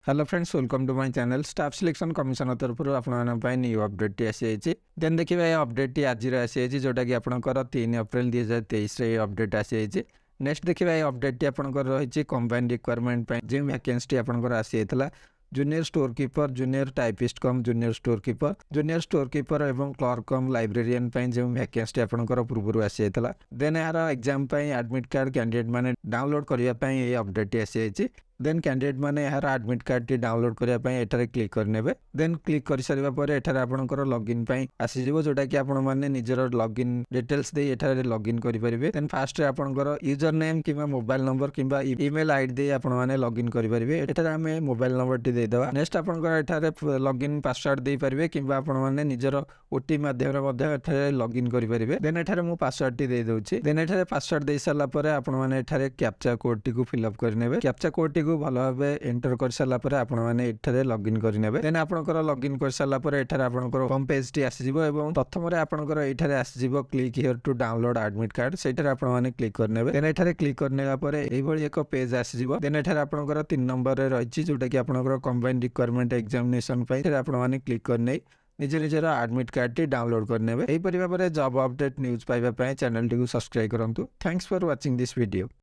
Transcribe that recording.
Hello friends, welcome to my channel. Staff selection commission तरफ आपको new update टी आसी देन देखिए ये अपडेट टी आज आसी जोटा कि आपंकर 3 एप्रिल 2023 अपडेट आसी नेक्स्ट देखिए ये अपडेट टी आपंकर रही कंबाइन रिक्वायरमेंट जो वैकेंसी आपंकर आसी junior store keeper, junior typist cum junior store keeper एवं क्लर्क कम लाइब्रेरियन जो वैकेंसी आपंकर पूर्व आसी देन यार एग्जाम एडमिट कार्ड कैंडिडेट मैंने डाउनलोड करने ये अपडेट टी आसी देन कैंडिडेट मैंने यार एडमिट कार्ड टी डाउनलोड करने एठारे क्लिक करने देन क्लिक कर सारा पर एठारे आपनकर लॉगिन आसीजिवो जोटा कि आपण माने निजर लॉगिन डिटेल्स दे एठारे लॉगिन करि परिबे। देन फास्ट रे आपनकर यूजर नेम किबा मोबाइल नंबर किबा ईमेल आईडी दे आपण माने लॉगिन करि परिबे। एठारे हमें मोबाइल नंबर टी दे देबा। नेक्स्ट आपनकर एठारे लॉगिन पासवर्ड दे परिबे किबा आपण माने निजर ओटी माध्यम रे मध्ये एठारे लॉगिन करि परिबे। देन एठारे मु पासवर्ड टी दे दोछि। देन एठारे पासवर्ड दे साला पर आपण माने एठारे कैप्चा कोड टी को फिल अप करनेबे। कैप्चा कोड टी भल भाव एंटर कर सारा पर आपने लॉगिन करने देन आपंकर लॉगिन कर सारा पर एठारे आपंकर होम पेज टी आसीजिवो एवं प्रथम आपंकर एठारे आसीजिवो click here to download admit card सेठारे आपने क्लिक करने देन एठारे क्लिक करने पर एभली एक पेज आसीजिवो। देन एठारे आपंकर 3 नंबर रे रही जोटा कि आपंकर कंबाइन रिक्वायरमेंट एग्जामिनेशन आपने क्लिक करने निज निजर एडमिट कार्ड टी डाउनलोड करने यही भाव में जॉब अपडेट न्यूज पाइबा चैनल टी सब्सक्राइब करूँ। Thanks for watching this video.